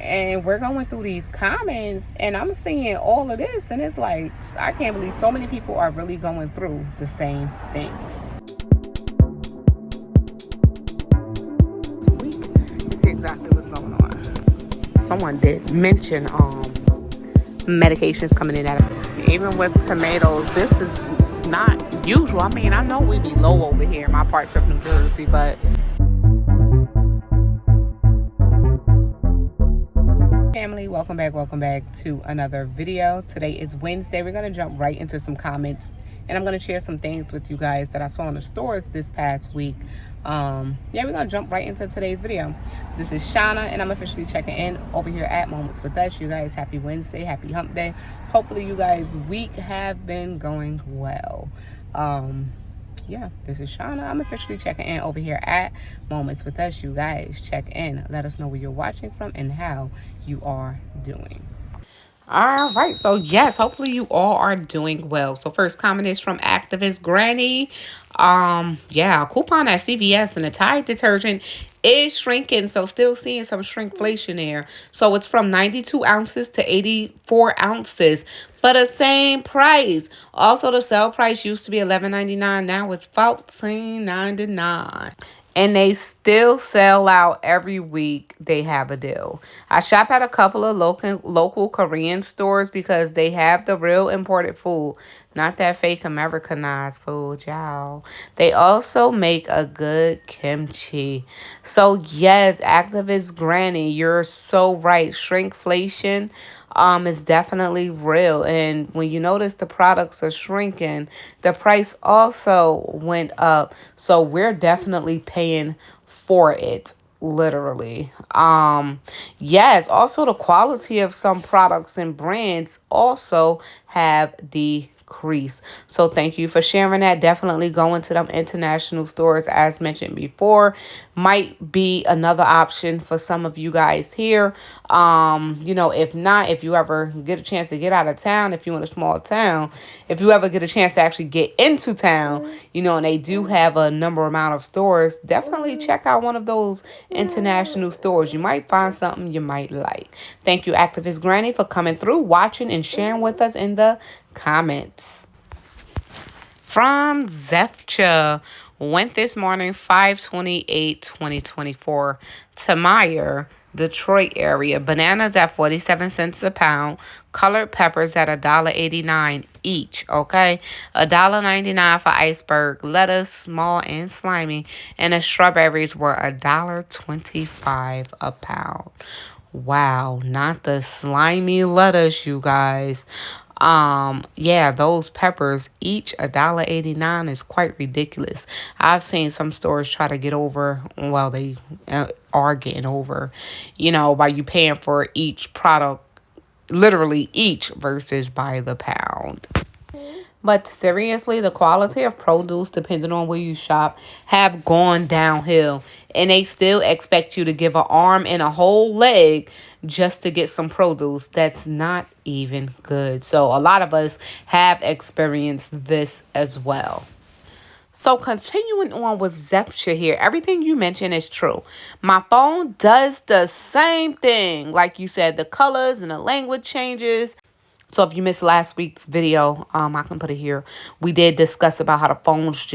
And we're going through these comments, and I'm seeing all of this, and it's like, I can't believe so many people are really going through the same thing. You see exactly what's going on. Someone did mention medications coming in at it. Even with tomatoes, this is not usual. I mean, I know we be low over here in my parts of New Jersey, but family, welcome back to another video. Today is Wednesday. We're going to jump right into some comments, and I'm going to share some things with you guys that I saw in the stores this past week. Yeah, we're going to jump right into today's video. This is Shauna, and I'm officially checking in over here at Moments with Us. You guys, happy Wednesday, happy hump day. Hopefully you guys' week have been going well. Yeah, this is Shauna. I'm officially checking in over here at Moments with Us. You guys, check in. Let us know where you're watching from and how you are doing. All right, so yes, hopefully you all are doing well. So first comment is from Activist Granny. Yeah, coupon at CVS and the Tide detergent is shrinking, so still seeing some shrinkflation there. So it's from 92 ounces to 84 ounces for the same price. Also, the sale price used to be $11.99. Now it's $14.99. And they still sell out every week. They have a deal. I shop at a couple of local Korean stores because they have the real imported food, not that fake Americanized food, y'all. They also make a good kimchi. So yes, activist Granny, you're so right. Shrinkflation is definitely real. And when you notice the products are shrinking, the price also went up. So we're definitely paying for it, literally. Yes, also the quality of some products and brands also have decreased. So thank you for sharing that. Definitely going to them international stores, as mentioned before, might be another option for some of you guys here. If not, if you ever get a chance to get out of town, if you're in a small town, if you ever get a chance to actually get into town, and they do have a number amount of stores, definitely check out one of those international stores. You might find something you might like. Thank you, Activist Granny, for coming through, watching, and sharing with us in the comments. From Zepcha, went this morning 5/28/2024 to Meyer, Detroit area. Bananas at 47 cents a pound. Colored peppers at $1.89 each. Okay, $1.99 for iceberg lettuce, small and slimy, and the strawberries were $1.25 a pound. Wow, not the slimy lettuce, you guys. Yeah, those peppers, each $1.89 is quite ridiculous. I've seen some stores try to get over, well, they are getting over, by you paying for each product, literally each versus by the pound. But seriously, the quality of produce, depending on where you shop, have gone downhill. And they still expect you to give an arm and a whole leg just to get some produce. That's not even good. So a lot of us have experienced this as well. So continuing on with Zepcha here, everything you mentioned is true. My phone does the same thing. Like you said, the colors and the language changes. So if you missed last week's video, I can put it here. We did discuss about how the phones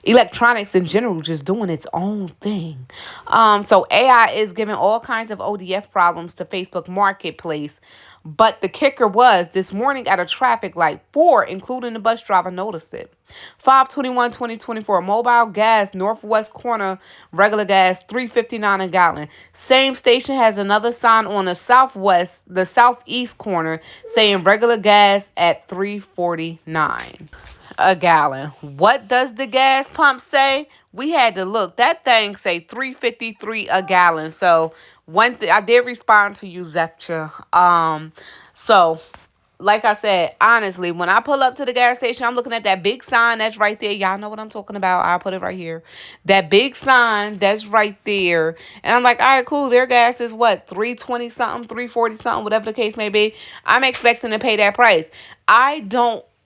electronics in general, just doing its own thing. So AI is giving all kinds of ODF problems to Facebook Marketplace. But the kicker was this morning at a traffic light, 4, including the bus driver, noticed it. 5/21/2024, mobile gas, northwest corner, regular gas, $3.59 a gallon. Same station has another sign on the southeast corner saying regular gas at $3.49 a gallon. What does the gas pump say? We had to look. That thing say $3.53 a gallon. So I did respond to you, Zepcha. So like I said, honestly, when I pull up to the gas station, I'm looking at that big sign that's right there. Y'all know what I'm talking about. I'll put it right here. That big sign that's right there. And I'm like, all right, cool. Their gas is what? $3.20 something, $3.40 something, whatever the case may be. I'm expecting to pay that price. I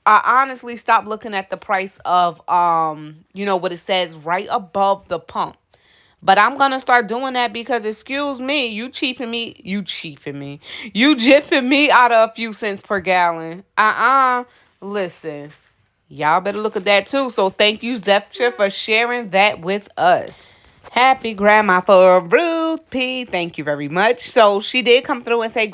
honestly stopped looking at the price of what it says right above the pump. But I'm going to start doing that because, excuse me, you cheaping me. You jipping me out of a few cents per gallon. Listen, y'all better look at that too. So thank you, Zephyr, for sharing that with us. Happy grandma for Ruth P. Thank you very much. So she did come through and say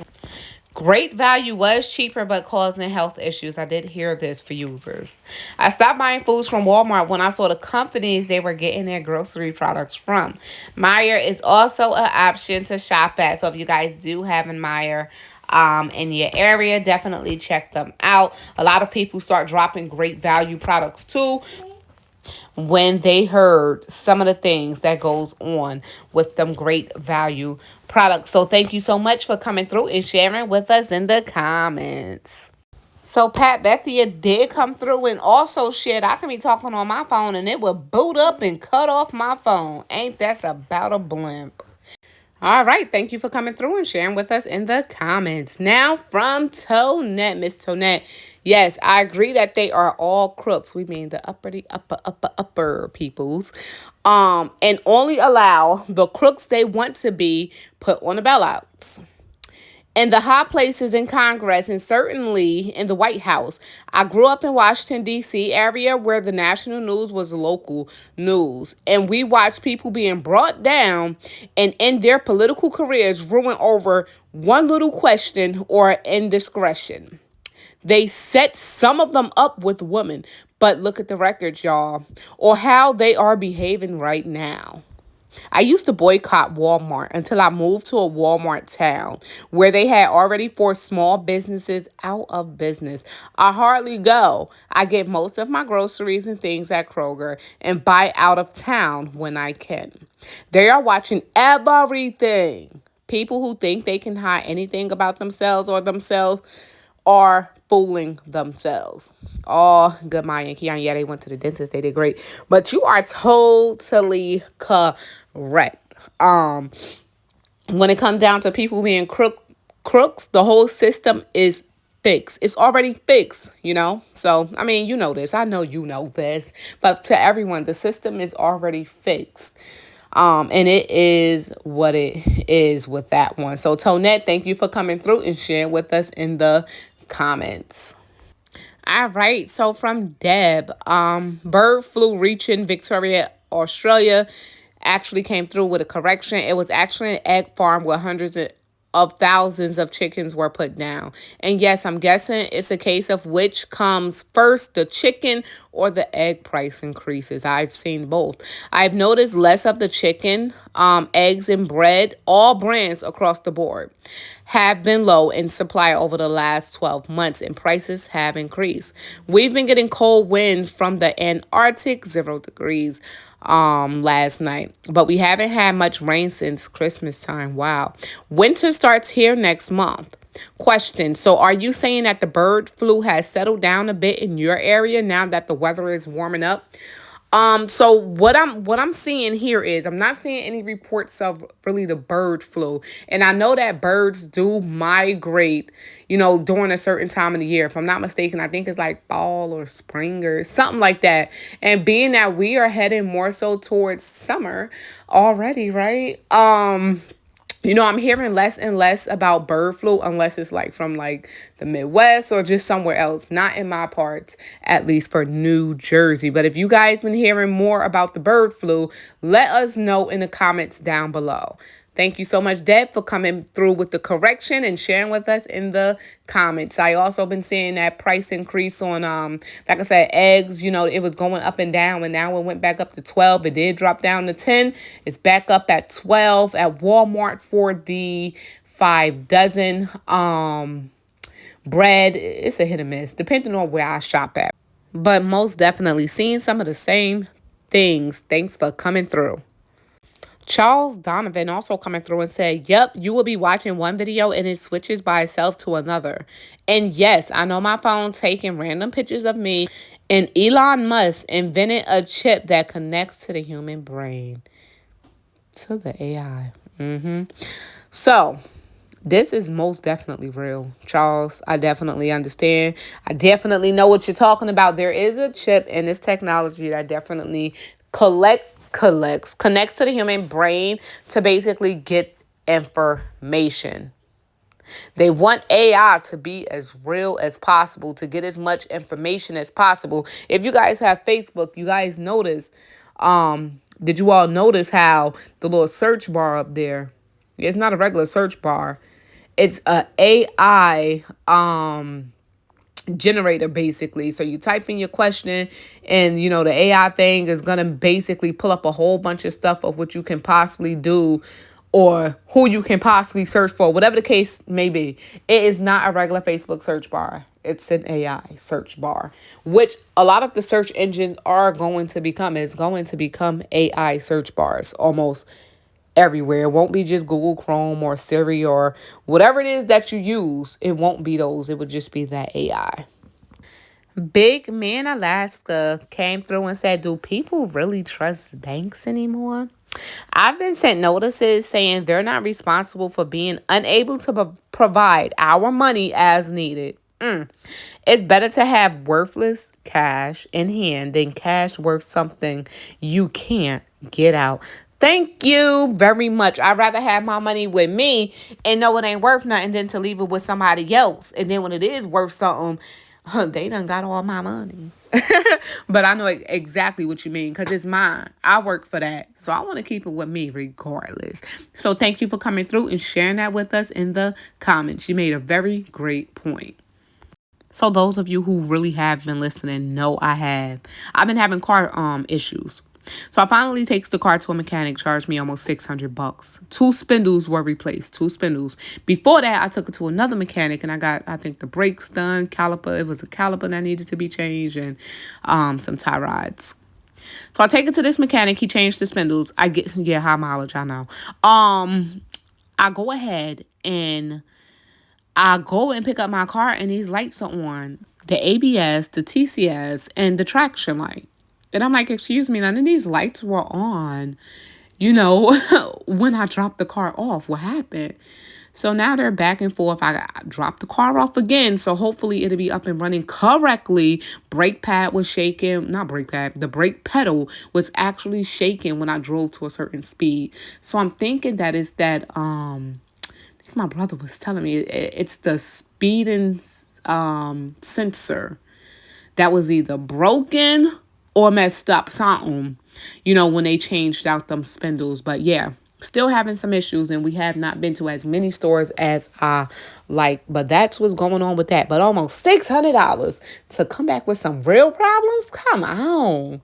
great value was cheaper but causing health issues. I did hear this for users. I stopped buying foods from Walmart when I saw the companies they were getting their grocery products from. Meijer is also an option to shop at. So if you guys do have a Meijer in your area, definitely check them out. A lot of people start dropping great value products too when they heard some of the things that goes on with them great value products. So thank you so much for coming through and sharing with us in the comments. So Pat Bethia did come through and also shared, I can be talking on my phone and it will boot up and cut off my phone. Ain't that about a blimp? All right. Thank you for coming through and sharing with us in the comments. Now from Tonette, Miss Tonette. Yes, I agree that they are all crooks. We mean the upper peoples. And only allow the crooks they want to be put on the bailouts. In the high places in Congress and certainly in the White House. I grew up in Washington, D.C. area where the national news was local news. And we watched people being brought down and in their political careers ruin over one little question or indiscretion. They set some of them up with women, but look at the records, y'all, or how they are behaving right now. I used to boycott Walmart until I moved to a Walmart town where they had already forced small businesses out of business. I hardly go. I get most of my groceries and things at Kroger and buy out of town when I can. They are watching everything. People who think they can hide anything about themselves or themselves are fooling themselves. Oh, good Maya and Keon. Yeah, they went to the dentist. They did great. But you are totally correct. When it comes down to people being crooks, the whole system is fixed. It's already fixed, you know? So, I mean, you know this. I know you know this. But to everyone, the system is already fixed. And it is what it is with that one. So, Tonette, thank you for coming through and sharing with us in the comments. All right. So from Deb, bird flu reaching Victoria, Australia, actually came through with a correction. It was actually an egg farm where hundreds of thousands of chickens were put down. And yes, I'm guessing it's a case of which comes first, the chicken or the egg price increases. I've seen both. I've noticed less of the chicken, eggs, and bread, all brands across the board have been low in supply over the last 12 months and prices have increased. We've been getting cold winds from the Antarctic, 0 degrees last night, but we haven't had much rain since Christmas time. Wow. Winter starts here next month. Question. So are you saying that the bird flu has settled down a bit in your area now that the weather is warming up? So what I'm seeing here is I'm not seeing any reports of really the bird flu. And I know that birds do migrate, during a certain time of the year. If I'm not mistaken, I think it's like fall or spring or something like that. And being that we are heading more so towards summer already, right? I'm hearing less and less about bird flu unless it's like from like the Midwest or just somewhere else. Not in my parts, at least for New Jersey. But if you guys been hearing more about the bird flu, let us know in the comments down below. Thank you so much, Deb, for coming through with the correction and sharing with us in the comments. I also been seeing that price increase on, like I said, eggs. It was going up and down, and now it went back up to 12. It did drop down to 10. It's back up at 12 at Walmart for the 5 dozen. Bread, it's a hit or miss, depending on where I shop at. But most definitely seeing some of the same things. Thanks for coming through. Charles Donovan also coming through and said, yep, you will be watching one video and it switches by itself to another. And yes, I know my phone taking random pictures of me, and Elon Musk invented a chip that connects to the human brain, to the AI. So this is most definitely real, Charles. I definitely understand. I definitely know what you're talking about. There is a chip in this technology that definitely connects to the human brain to basically get information. They want AI to be as real as possible, to get as much information as possible. If you guys have Facebook, you guys notice, did you all notice how the little search bar up there, it's not a regular search bar. It's a AI generator, basically. So you type in your question, and the AI thing is gonna basically pull up a whole bunch of stuff of what you can possibly do, or who you can possibly search for, whatever the case may be. It is not a regular Facebook search bar. It's an AI search bar, which a lot of the search engines are going to become. It's going to become AI search bars almost everywhere. It won't be just Google Chrome or Siri or whatever it is that you use. It won't be those. It would just be that AI. Big Man Alaska came through and said, do people really trust banks anymore? I've been sent notices saying they're not responsible for being unable to provide our money as needed. It's better to have worthless cash in hand than cash worth something you can't get out. Thank you very much. I'd rather have my money with me and know it ain't worth nothing than to leave it with somebody else. And then when it is worth something, they done got all my money. But I know exactly what you mean, because it's mine. I work for that. So I want to keep it with me regardless. So thank you for coming through and sharing that with us in the comments. You made a very great point. So those of you who really have been listening know I have. I've been having car issues. So I finally takes the car to a mechanic, charged me almost $600. 2 spindles were replaced, 2 spindles. Before that, I took it to another mechanic and I got, I think, the brakes done, caliper. It was a caliper that needed to be changed, and some tie rods. So I take it to this mechanic. He changed the spindles. I get, yeah, high mileage, I know. I go ahead and I go and pick up my car and these lights are on. The ABS, the TCS, and the traction light. And I'm like, excuse me, none of these lights were on, when I dropped the car off. What happened? So now they're back and forth. I dropped the car off again. So hopefully it'll be up and running correctly. Brake pad was shaking. Not brake pad. The brake pedal was actually shaking when I drove to a certain speed. So I'm thinking that it's that, my brother was telling me it's the speeding sensor that was either broken or messed up something, when they changed out them spindles. But yeah, still having some issues, and we have not been to as many stores as I like. But that's what's going on with that. But almost $600 to come back with some real problems? Come on.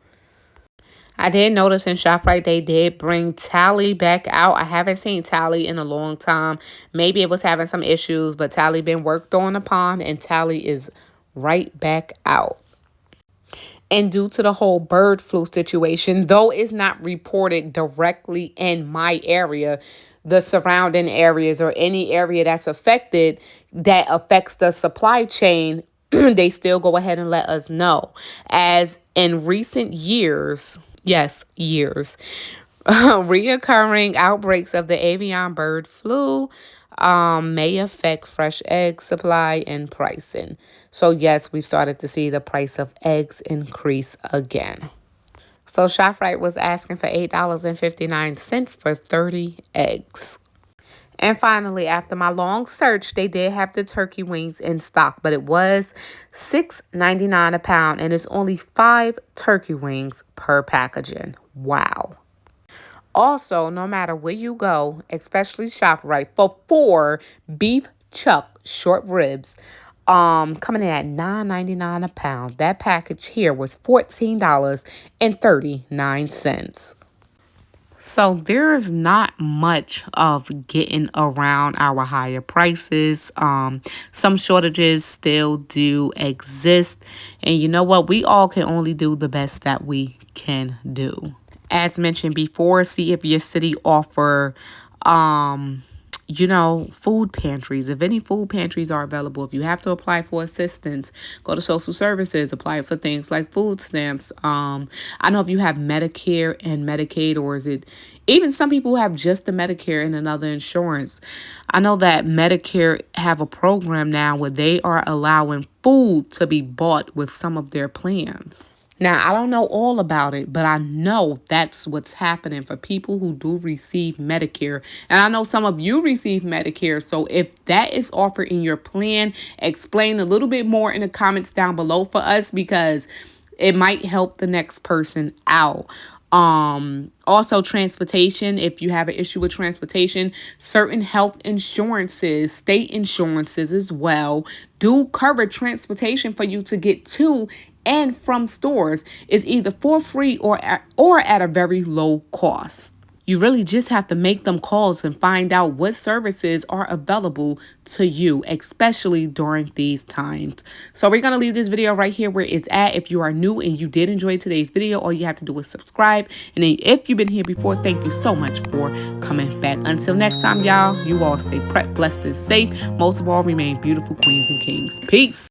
I did notice in ShopRite they did bring Tally back out. I haven't seen Tally in a long time. Maybe it was having some issues, but Tally been worked on upon, and Tally is right back out. And due to the whole bird flu situation, though it's not reported directly in my area, the surrounding areas or any area that's affected that affects the supply chain, they still go ahead and let us know. As in recent years, yes, years, reoccurring outbreaks of the avian bird flu may affect fresh egg supply and pricing. So yes, we started to see the price of eggs increase again. So ShopRite was asking for $8.59 for 30 eggs. And finally, after my long search, they did have the turkey wings in stock, but it was $6.99 a pound, and it's only 5 turkey wings per packaging. Wow. Also, no matter where you go, especially ShopRite, for 4 beef chuck short ribs, coming in at $9.99 a pound. That package here was $14.39. So there's not much of getting around our higher prices. Some shortages still do exist. And you know what? We all can only do the best that we can do. As mentioned before, see if your city offer, food pantries. If any food pantries are available, if you have to apply for assistance, go to social services, apply for things like food stamps. I know if you have Medicare and Medicaid, or is it even some people have just the Medicare and another insurance. I know that Medicare have a program now where they are allowing food to be bought with some of their plans. Now, I don't know all about it, but I know that's what's happening for people who do receive Medicare. And I know some of you receive Medicare. So if that is offered in your plan, explain a little bit more in the comments down below for us, because it might help the next person out. Also transportation, if you have an issue with transportation, certain health insurances, state insurances as well, do cover transportation for you to get to and from stores. Is either for free or at a very low cost. You really just have to make them calls and find out what services are available to you, especially during these times. So we're going to leave this video right here where it's at. If you are new and you did enjoy today's video, all you have to do is subscribe. And then if you've been here before, thank you so much for coming back. Until next time, y'all, you all stay prepped, blessed, and safe. Most of all, remain beautiful queens and kings. Peace.